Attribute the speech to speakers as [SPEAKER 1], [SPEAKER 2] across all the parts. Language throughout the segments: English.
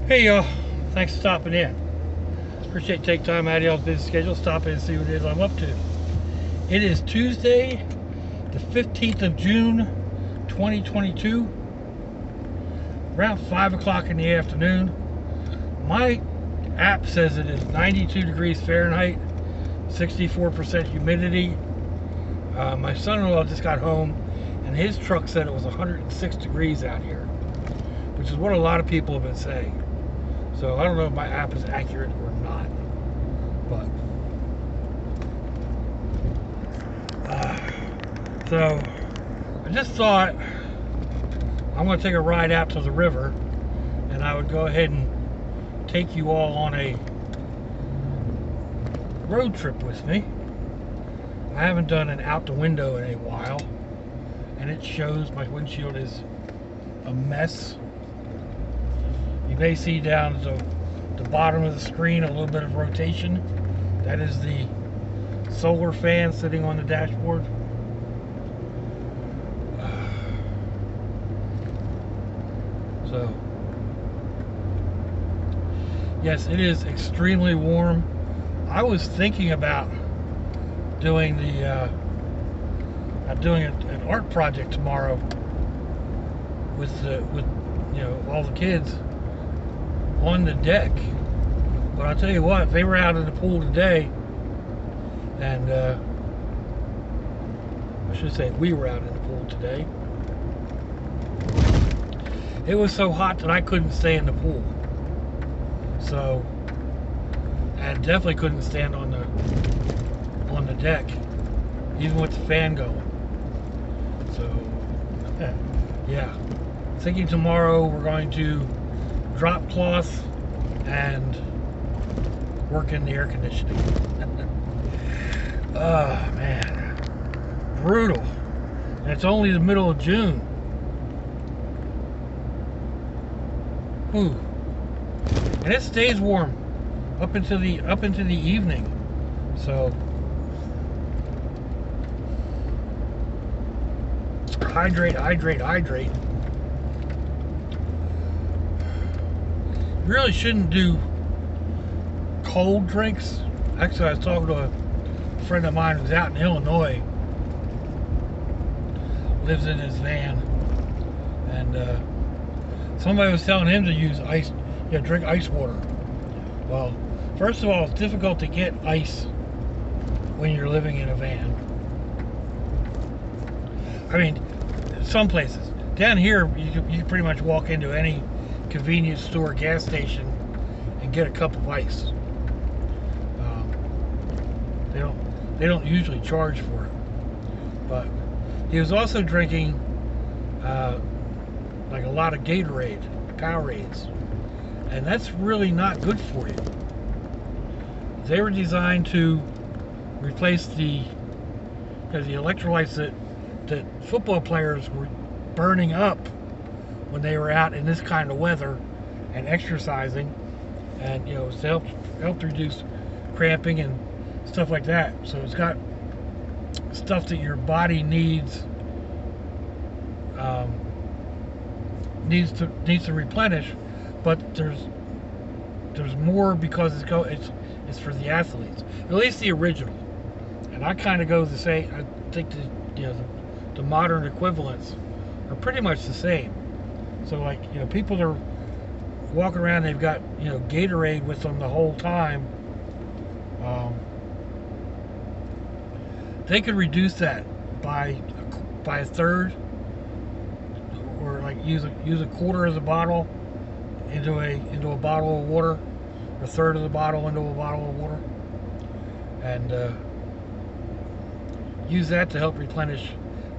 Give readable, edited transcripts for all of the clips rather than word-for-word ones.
[SPEAKER 1] Hey y'all, thanks for stopping in. Appreciate you taking time out of y'all's busy schedule, stop in and see what it is I'm up to. It is Tuesday, the 15th of June, 2022, around 5 o'clock in the afternoon. My app says it is 92 degrees Fahrenheit, 64% humidity. My son-in-law just got home and his truck said it was 106 degrees out here, which is what a lot of people have been saying. So I don't know if my app is accurate or not, but so I just thought I'm going to take a ride out to the river, and I would go ahead and take you all on a road trip with me. I haven't done an out the window in a while, and it shows my windshield is a mess. You may see down at the bottom of the screen a little bit of rotation. That is the solar fan sitting on the dashboard. So, yes, it is extremely warm. I was thinking about doing an art project tomorrow with all the kids on the deck, but I'll tell you what, they were out in the pool today, and I should say we were out in the pool today. It was so hot that I couldn't stay in the pool, so I definitely couldn't stand on the deck, even with the fan going. So yeah, thinking tomorrow we're going to drop cloth and work in the air conditioning. Oh man, brutal. And it's only the middle of June. Ooh. And it stays warm up into the evening. So hydrate. Really shouldn't do cold drinks. Actually, I was talking to a friend of mine who's out in Illinois, lives in his van, and somebody was telling him to use ice, drink ice water. Well, first of all, it's difficult to get ice when you're living in a van. I mean, some places. Down here, you can pretty much walk into any convenience store, gas station, and get a cup of ice. They don't usually charge for it. But he was also drinking like a lot of Gatorade, Powerades, and that's really not good for you. They were designed to replace the electrolytes that football players were burning up when they were out in this kind of weather and exercising, and to help reduce cramping and stuff like that. So it's got stuff that your body needs to replenish, but there's more because it's for the athletes, at least the original. And I kind of go the same. I think the modern equivalents are pretty much the same. So people that are walking around, they've got Gatorade with them the whole time. They could reduce that by a third, or use a quarter of the bottle into a bottle of water, or a third of the bottle into a bottle of water, and use that to help replenish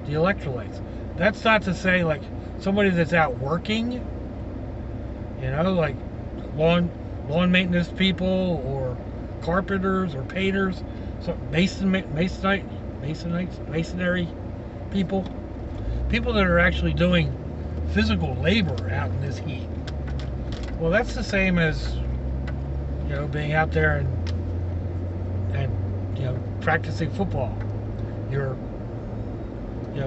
[SPEAKER 1] the electrolytes. That's not to say somebody that's out working, like lawn maintenance people or carpenters or painters, so masonry people that are actually doing physical labor out in this heat. Well, that's the same as being out there and practicing football. You're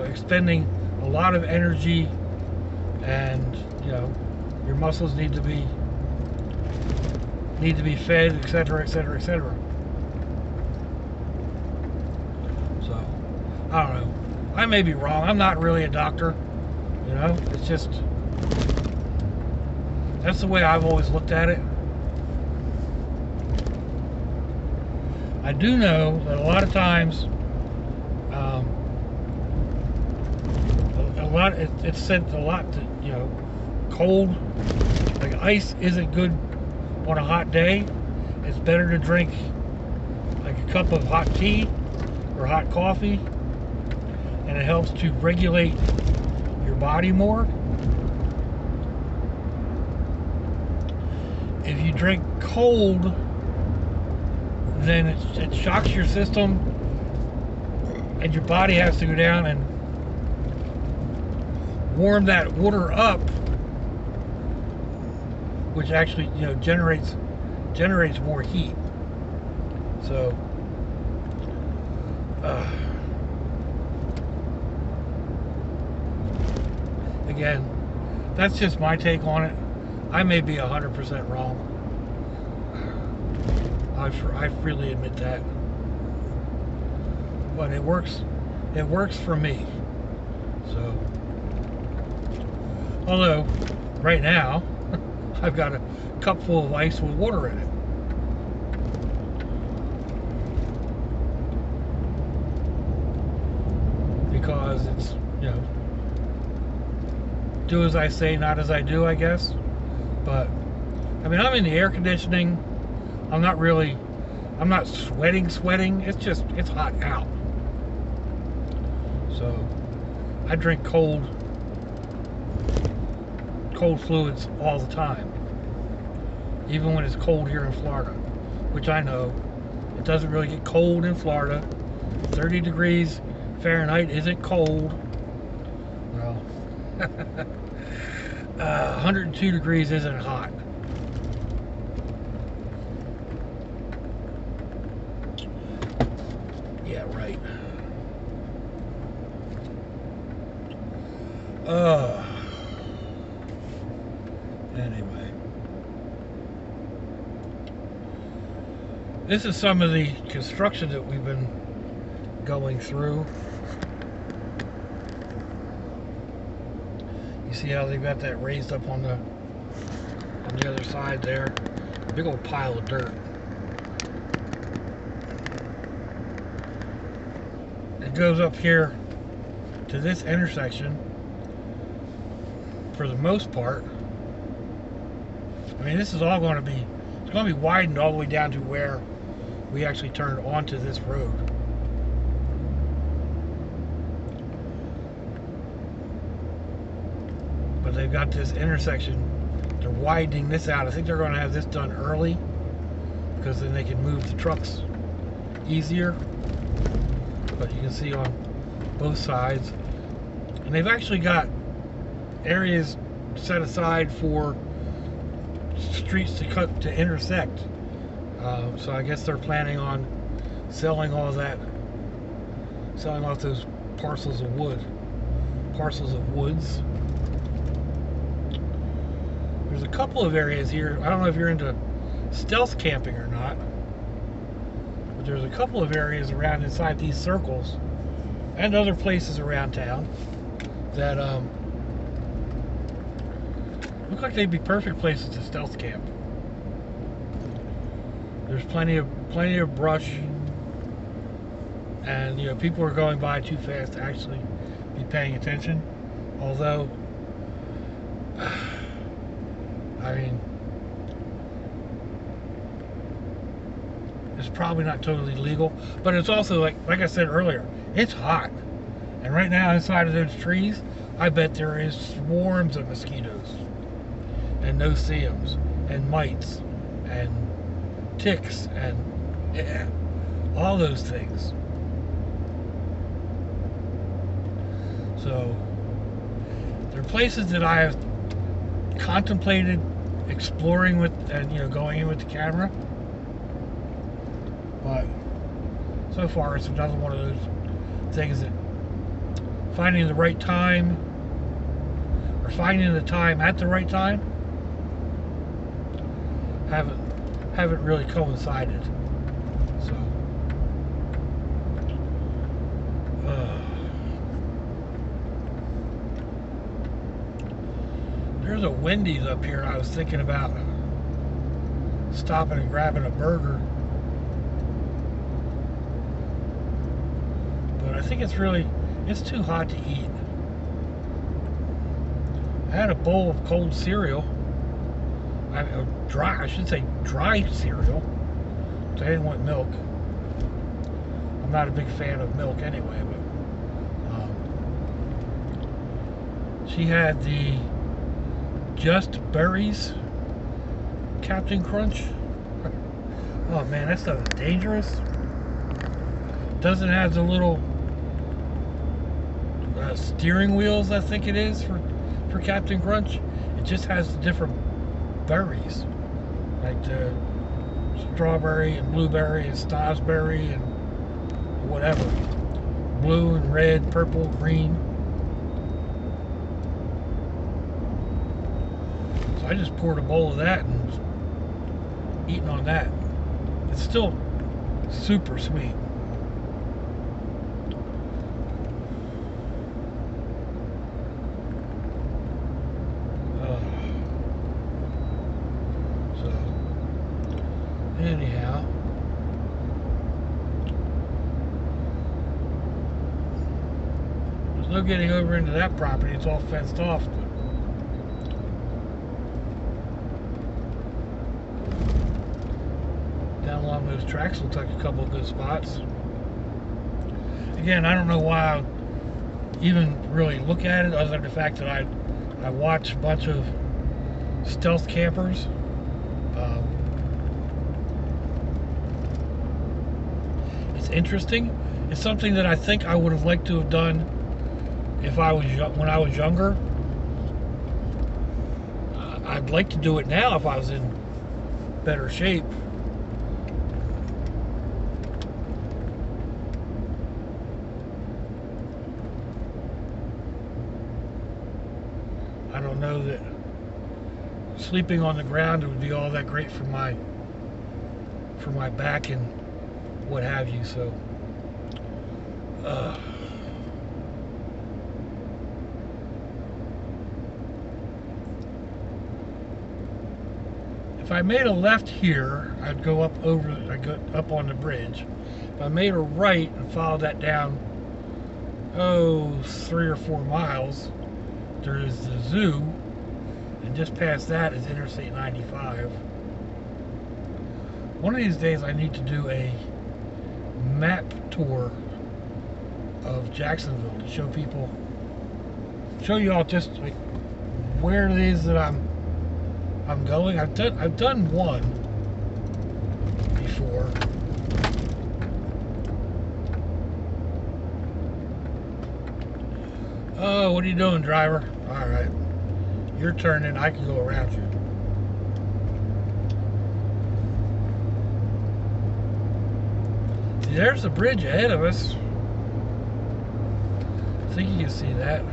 [SPEAKER 1] expending a lot of energy, and your muscles need to be need to be fed, etc., etc., etc. So, I don't know. I may be wrong. I'm not really a doctor. You know, it's just, that's the way I've always looked at it. I do know that a lot of times, it's said a lot that, you know, cold, like ice isn't good on a hot day. It's better to drink like a cup of hot tea or hot coffee, and it helps to regulate your body more. If you drink cold, then it shocks your system, and your body has to go down and warm that water up, which actually, you know, generates more heat. So again, that's just my take on it. I may be 100% wrong. I freely admit that, but it works for me. So, although right now I've got a cup full of ice with water in it. Because it's, you know, do as I say, not as I do, I guess. But I mean, I'm in the air conditioning. I'm not sweating. It's hot out. So I drink cold fluids all the time. Even when it's cold here in Florida, which I know it doesn't really get cold in Florida. 30 degrees Fahrenheit isn't cold. Well, 102 degrees isn't hot. Yeah, right. Anyway. This is some of the construction that we've been going through. You see how they've got that raised up on the other side there? A big old pile of dirt. It goes up here to this intersection for the most part. I mean, this is all going to be, it's going to be widened all the way down to where we actually turned onto this road. But they've got this intersection, they're widening this out. I think they're going to have this done early, because then they can move the trucks easier. But you can see on both sides, and they've actually got areas set aside for streets to intersect. So I guess they're planning on selling all that, selling off those parcels of woods. There's a couple of areas here. I don't know if you're into stealth camping or not, but there's a couple of areas around inside these circles and other places around town that look like they'd be perfect places to stealth camp. There's plenty of brush, and you know, people are going by too fast to actually be paying attention. Although, I mean, it's probably not totally legal, but it's also like I said earlier, it's hot, and right now inside of those trees, I bet there is swarms of mosquitoes, and no-see-ums, and mites, and ticks, and all those things. So there are places that I have contemplated exploring with, and you know, going in with the camera, but so far it's another one of those things that finding the right time, or finding the time at the right time, haven't really coincided. So there's a Wendy's up here, and I was thinking about stopping and grabbing a burger, but I think it's too hot to eat. I had a bowl of cold cereal. I should say dry cereal. So I didn't want milk. I'm not a big fan of milk anyway, but she had the Just Berries Captain Crunch. Oh man, that stuff is dangerous. Doesn't have the little steering wheels, I think it is, for Captain Crunch. It just has the different berries, like the strawberry and blueberry and snozzberry and whatever. Blue and red, purple, green. So I just poured a bowl of that and was eating on that. It's still super sweet. Anyhow, there's no getting over into that property. It's all fenced off. Down along those tracks looks like a couple of good spots. Again, I don't know why I even really look at it, other than the fact that I watch a bunch of stealth campers. Interesting. It's something that I think I would have liked to have done if I was when I was younger. I'd like to do it now if I was in better shape. I don't know that sleeping on the ground would be all that great for my back and what have you. So if I made a left here, I'd go up on the bridge. If I made a right and followed that down 3 or 4 miles, there is the zoo, and just past that is Interstate 95. One of these days I need to do a map tour of Jacksonville to show you all just like where it is that I'm going. I've done one before. Oh, what are you doing, driver? All right, you're turning. I can go around you. There's the bridge ahead of us. I think you can see that.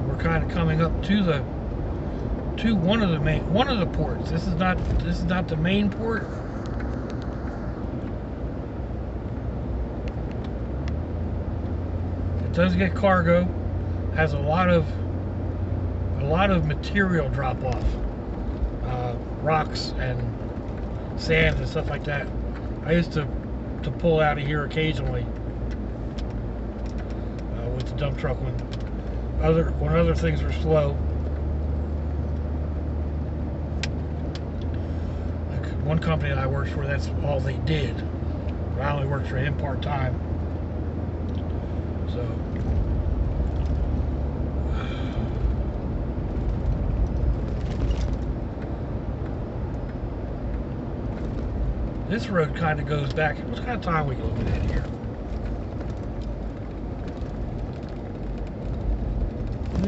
[SPEAKER 1] We're kind of coming up to one of the ports. This is not the main port. It does get cargo. Has a lot of material drop off, rocks and sand and stuff like that. I used to pull out of here occasionally with the dump truck when other things were slow. Like one company that I worked for, that's all they did. But I only worked for him part-time. So this road kind of goes back. What kind of time are we looking at here?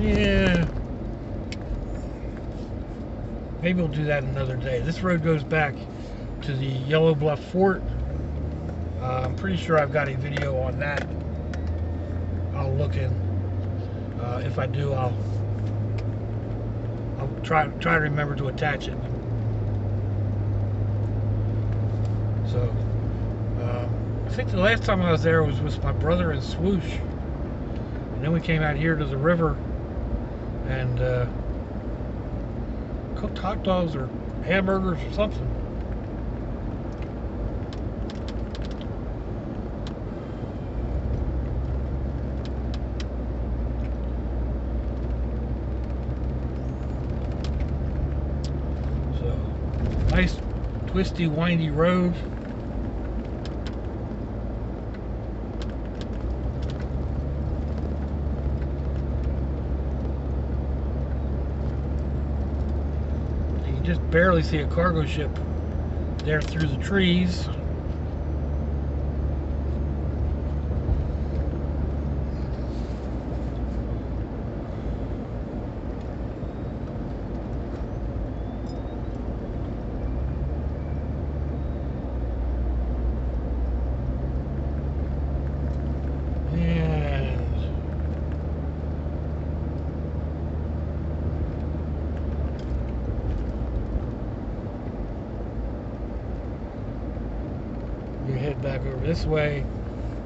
[SPEAKER 1] Yeah. Maybe we'll do that another day. This road goes back to the Yellow Bluff Fort. I'm pretty sure I've got a video on that. I'll look in. If I do, I'll try to remember to attach it. So I think the last time I was there was with my brother and Swoosh, and then we came out here to the river and cooked hot dogs or hamburgers or something. So nice twisty, windy road. Just barely see a cargo ship there through the trees. You head back over this way.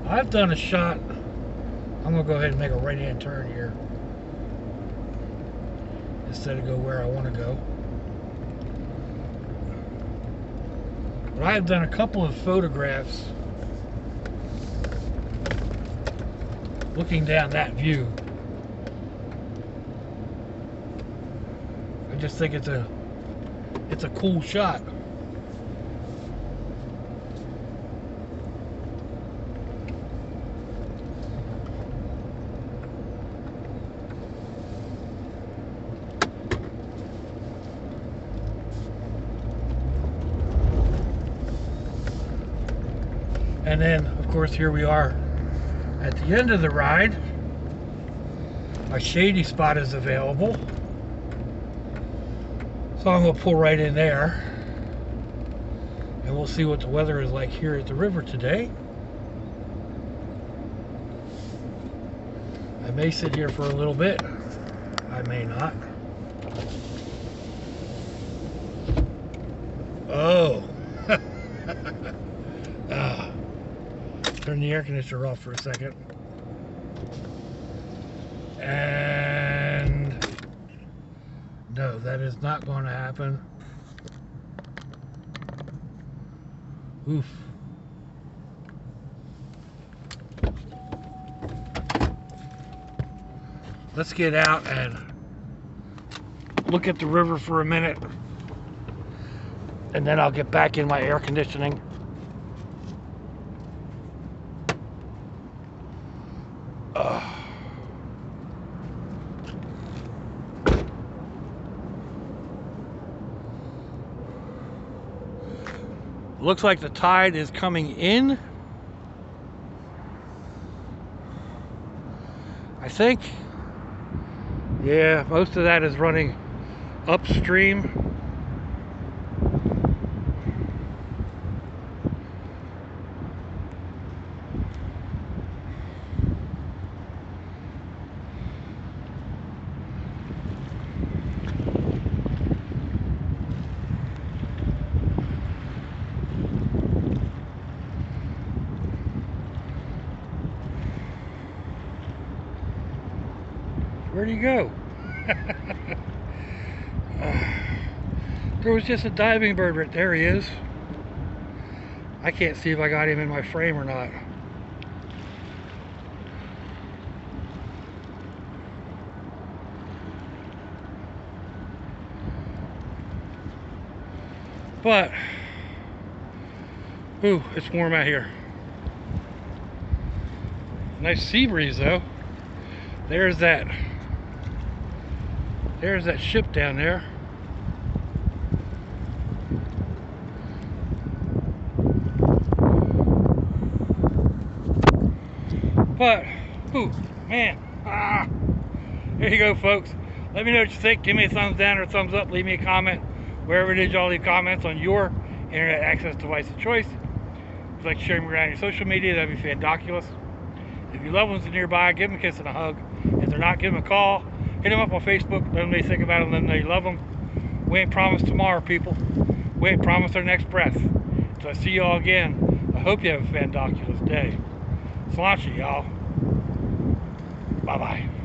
[SPEAKER 1] I've done a shot. I'm gonna go ahead and make a right-hand turn here instead of go where I want to go. But I have done a couple of photographs looking down that view. I just think it's a cool shot. And then, of course, here we are at the end of the ride. A shady spot is available, so I'm going to pull right in there, and we'll see what the weather is like here at the river today. I may sit here for a little bit. I may not. Oh. Turn the air conditioner off for a second. And no, that is not going to happen. Oof. Let's get out and look at the river for a minute, and then I'll get back in my air conditioning. Looks like the tide is coming in. I think. Yeah, most of that is running upstream. Where'd he go? There was just a diving bird right there. He is. I can't see if I got him in my frame or not. But, ooh, it's warm out here. Nice sea breeze though. There's that ship down there. But, ooh, man, there you go, folks. Let me know what you think. Give me a thumbs down or a thumbs up. Leave me a comment wherever it is y'all leave comments on your internet access device of choice. If you'd like to share me around your social media, that'd be fandoculous. If your loved ones are nearby, give them a kiss and a hug. If they're not, give them a call. Hit them up on Facebook. Let them know you think about them. Let them know you love them. We ain't promised tomorrow, people. We ain't promised our next breath. So I see you all again. I hope you have a fandoculous day. Sláinte, y'all. Bye-bye.